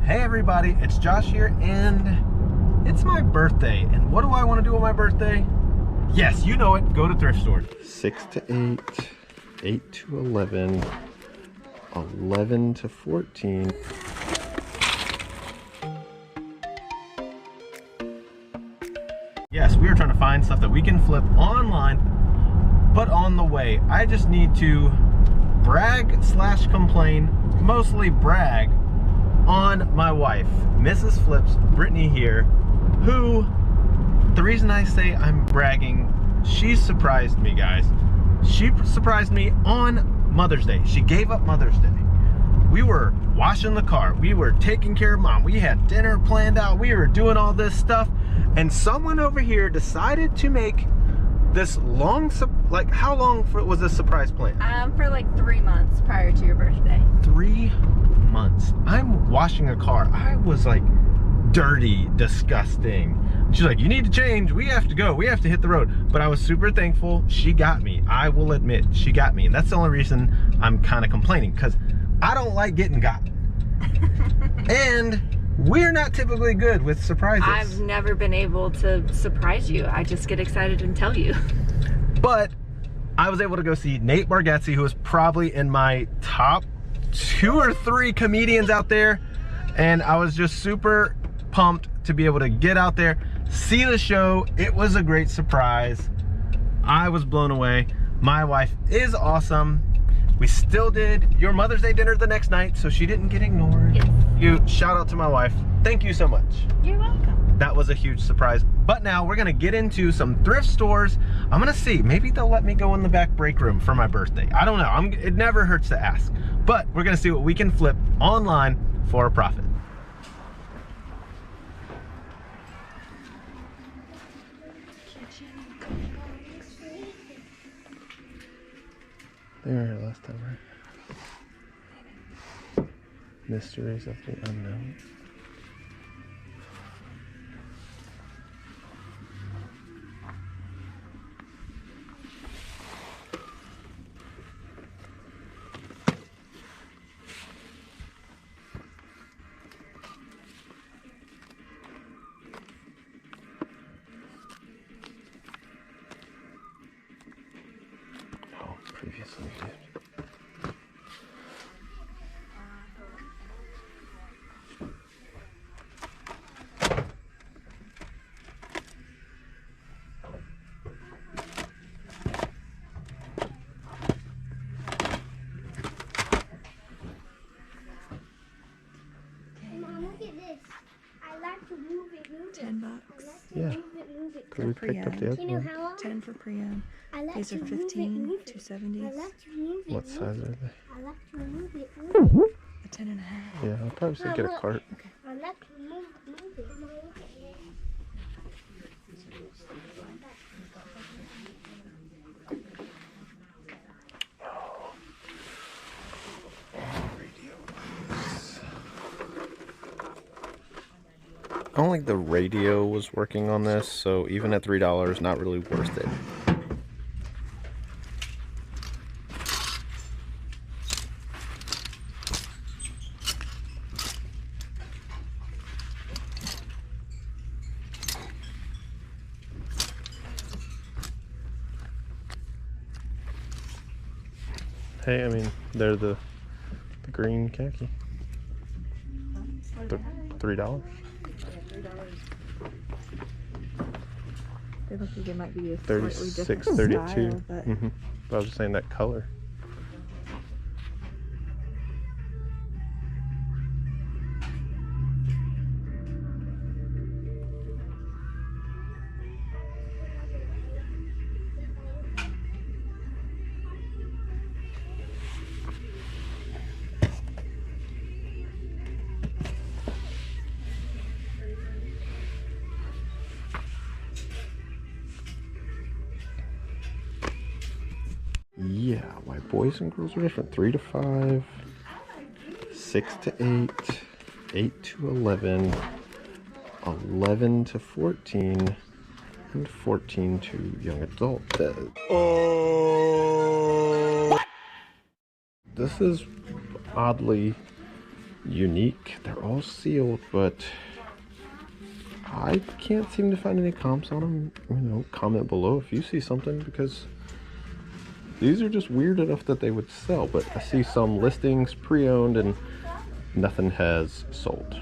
Hey everybody, it's Josh here, and it's my birthday. And what do I want to do on my birthday? Yes, you know it, go to thrift store. 6 to 8, 8 to 11, 11 to 14. Yes, we are trying to find stuff that we can flip online, but on the way, I just need to brag slash complain, mostly brag, on my wife, Mrs. Flips, Brittany here, who, the reason I say I'm bragging, she surprised me, guys. She surprised me on Mother's Day. She gave up Mother's Day. We were washing the car. We were taking care of Mom. We had dinner planned out. We were doing all this stuff. And someone over here decided to make this long, like how long was this surprise plan? For like 3 months prior to your birthday. 3 months. I'm washing a car. I was like dirty, disgusting. She's like, you need to change. We have to go. We have to hit the road. But I was super thankful. She got me. I will admit, she got me. And that's the only reason I'm kind of complaining, because I don't like getting got. And we're not typically good with surprises. I've never been able to surprise you. I just get excited and tell you. But I was able to go see Nate Bargatze, who is probably in my top 2 or 3 comedians out there. And I was just super pumped to be able to get out there, see the show. It was a great surprise. I was blown away. My wife is awesome. We still did your Mother's Day dinner the next night, so she didn't get ignored. Yes. Shout out to my wife. Thank you so much. You're welcome. That was a huge surprise. But now we're gonna get into some thrift stores. I'm gonna see, maybe they'll let me go in the back break room for my birthday. I don't know, it never hurts to ask. But we're gonna see what we can flip online for a profit. They were here last time, right? Mysteries of the unknown. Previously did. Mom, look at this. I like to move it. $10. Yeah. Move it. We picked up the other You know one. how long? 10 for pre-owned. I like These to are move 15, it. 270s. I like to move it. What size are they? I like to move it. A 10 and a half. Yeah, I'll probably say get a cart. Okay. I like to move it. Mom, look at this. I don't think the radio was working on this, so even at $3, not really worth it. Hey, I mean, they're the green khaki. $3. They look like they might be a slightly 36, different 32. style, but But I was just saying that color. Yeah, why boys and girls are different. 3 to 5, 6 to 8, 8 to 11, 11 to 14, and 14 to young adult. Oh! This is oddly unique. They're all sealed, but I can't seem to find any comps on them. You know, comment below if you see something, because these are just weird enough that they would sell, but I see some listings pre-owned and nothing has sold.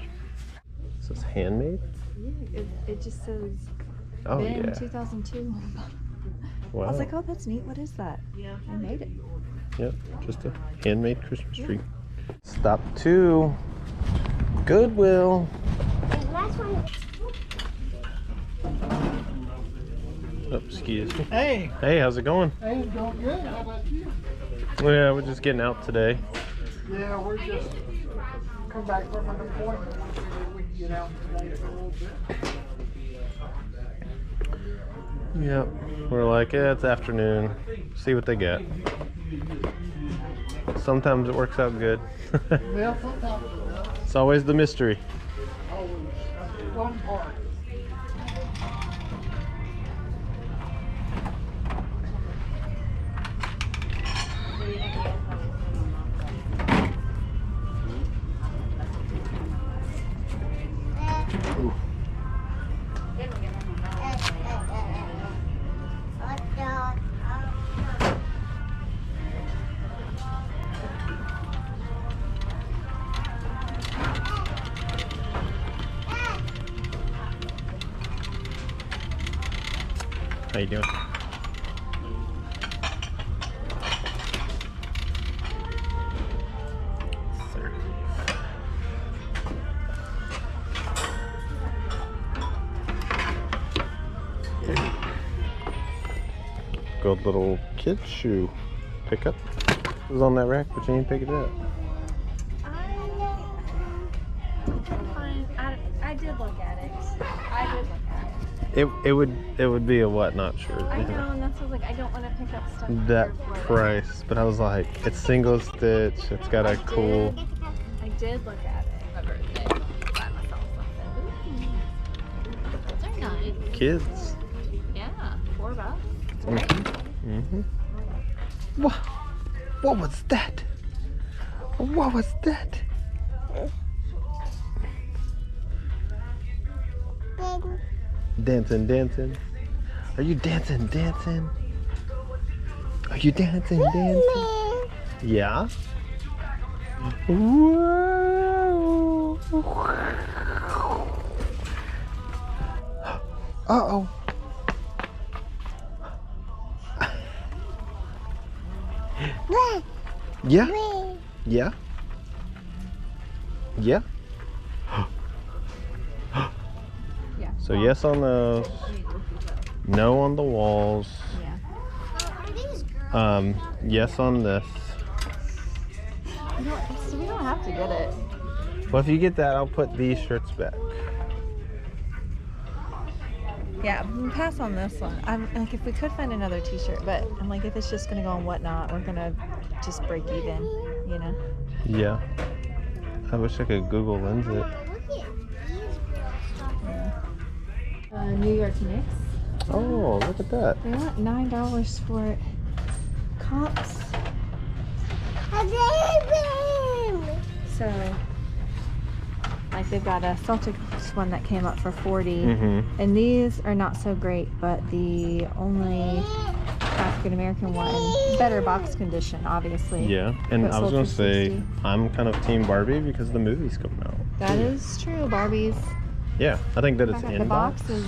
Is this handmade? Yeah, it just says Oh Ben yeah. 2002. Wow. I was like, oh, that's neat. What is that? Yeah. I made it. Yep, just a handmade Christmas tree. Stop 2. Goodwill. And last one. Oh, excuse me. Hey. Hey, how's it going? Hey, it's going good. How about you? Yeah, we're just getting out today. Yeah, we're just come back from an appointment. We can get out today for a little bit. Yep, we're like, yeah, it's afternoon. See what they get. Sometimes it works out good. Well, sometimes It's always the mystery. always that's the fun part. How you doing? Good little kid shoe pickup. It was on that rack, but you didn't pick it up. I did look at it. I did look at it. It would be a what? Not sure. I know, and that's what I was like, I don't want to pick up stuff. That for it. price, but I was like, it's single stitch. It's got a cool. I did look at it. My birthday. Buy myself something. Those are nice. Kids. Yeah, $4. Mm-hmm. What was that? What was that? Dancing, dancing. Are you dancing, dancing? Are you dancing, dancing? Yeah. Whoa. Uh-oh. Yeah. Yeah. Yeah. Yeah. So yes on those. No on the walls. Yeah. Yes on this. So we don't have to get it. Well, if you get that, I'll put these shirts back. Yeah, pass on this one. I'm like, if we could find another t-shirt, but I'm like, if it's just gonna go on Whatnot, we're gonna just break even, you know? Yeah. I wish I could Google Lens it. New York Knicks. Oh, look at that. They want $9 for it. Comps. So, like, they've got a Celtics one that came up for $40, Mm-hmm. and these are not so great, but the only African American one, better box condition, obviously. Yeah, and but I was sold gonna for say $60. I'm kind of Team Barbie because the movie's coming out. That is true. Barbie's. Yeah, I think that it's The in box box. is,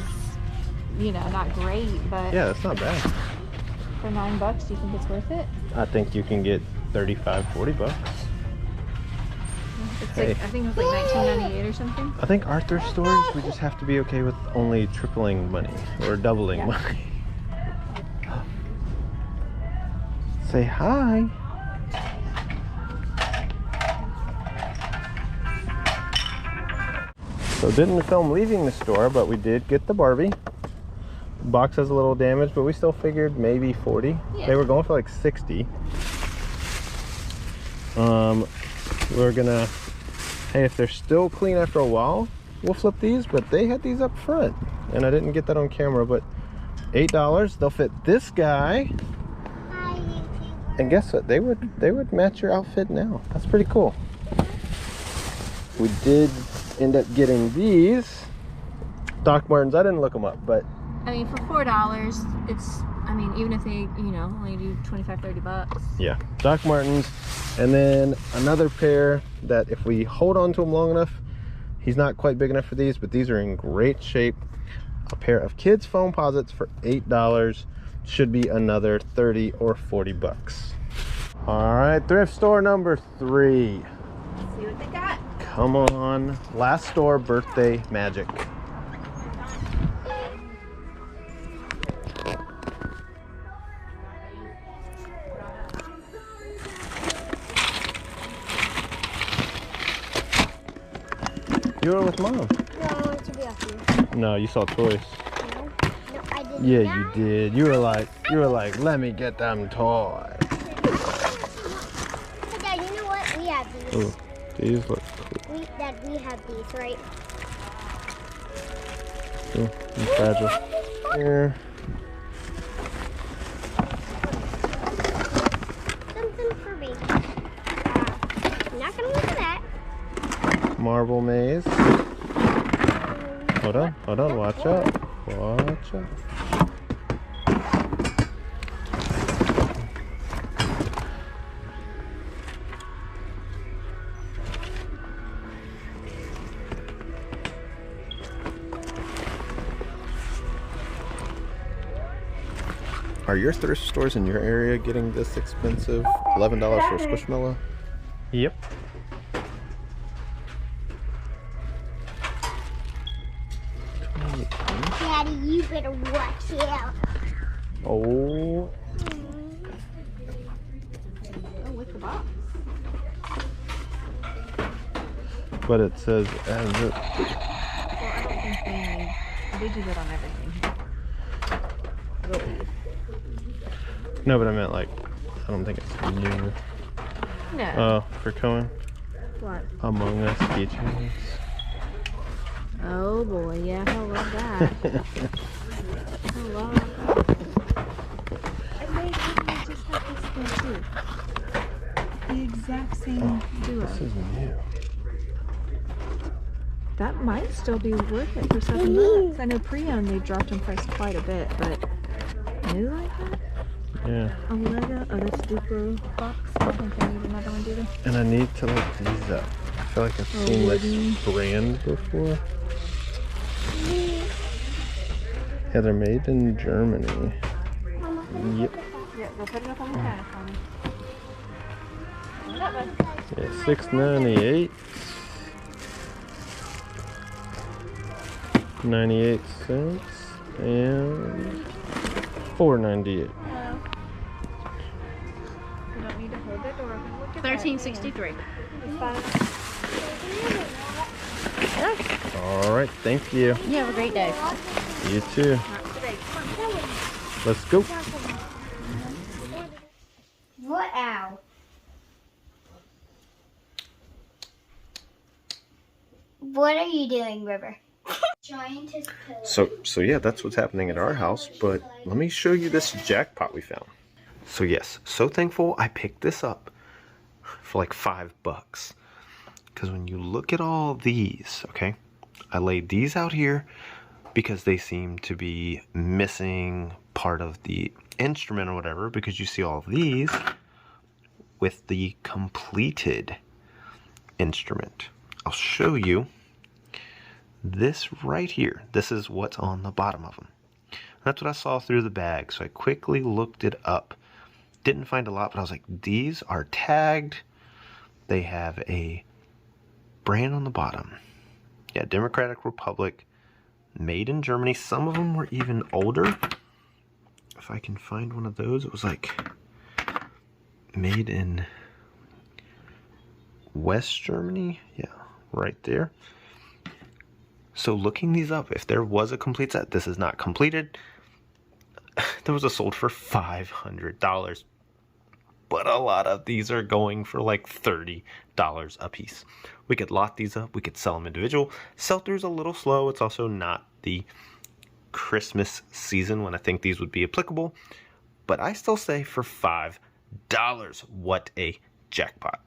you know, not great, but Yeah, that's not bad. for $9, do you think it's worth it? I think you can get 35, 40 bucks. It's Hey. like, I think it was like $19.98 or something. I think our thrift stores, we just have to be okay with only tripling money or doubling Yeah. money. Say hi. So didn't film leaving the store, but we did get the Barbie. Box has a little damage, but we still figured maybe 40. Yeah. They were going for like 60. We're gonna, hey, if they're still clean after a while, we'll flip these, but they had these up front and I didn't get that on camera, but $8, they'll fit this guy. And guess what? They would match your outfit now. That's pretty cool. We did end up getting these Doc Martens. I didn't look them up, but I mean, for $4, it's, I mean, even if they, you know, only do 25, 30 bucks. yeah, Doc Martens. And then another pair that if we hold on to him long enough, he's not quite big enough for these, but these are in great shape. A pair of kids foam posits for $8 should be another 30 or 40 bucks. All right, thrift store number 3. Let's see what they got. Come on, last store, birthday magic. You were with Mom. No, I want to be up here. No, you saw toys. No, no, I didn't. Yeah, you did. You were like, let me get them toys. Hey, Dad, you know what? We have these. Ooh, these look cool. Dad, we have these, right? Ooh, and fragile. Here. Something for me. I'm not gonna look at that. Marble maze. Hold on, watch out. Watch out. Are your thrift stores in your area getting this expensive? $11 for a Squishmallow? Yep. Daddy, you better watch out. Oh. Oh, with the box. But it says as it. Well, I don't think they do that on everything. I believe. No, but I meant like, I don't think it's new. No. Oh, for Cohen? What? Among Us keychains. Oh boy, yeah, I love that. I love that. I made just like this one too. The exact same duo. This is new. That might still be worth it for $7. I know pre-owned they dropped in price quite a bit, but new like that? Yeah. A Lego? Oh, that's Duplo box. I don't think I need another one, do they? And I need to look these up. I feel like I've seen this brand before. Yeah, they're made in Germany. Yep. Yeah, go put it up on the counter for me. What's up, bud? Yeah, $6.98. 98 cents and $4.98. You don't need to hold it or look at $13.63. All right, thank you. You have a great day. You too. Let's go. What? Ow. What are you doing, River? Trying to So yeah, that's what's happening at our house, but let me show you this jackpot we found. So yes, so thankful I picked this up for like $5. Because when you look at all these, okay, I laid these out here because they seem to be missing part of the instrument or whatever, because you see all of these with the completed instrument. I'll show you this right here. This is what's on the bottom of them. That's what I saw through the bag, so I quickly looked it up. Didn't find a lot, but I was like, these are tagged. They have a brand on the bottom. Yeah, Democratic Republic, made in Germany. Some of them were even older. If I can find one of those, it was like made in West Germany. Yeah, right there. So looking these up, if there was a complete set, this is not completed. There was a sold for $500. But a lot of these are going for like $30 a piece. We could lot these up. We could sell them individual. Sell-through's a little slow. It's also not the Christmas season when I think these would be applicable. But I still say for $5, what a jackpot.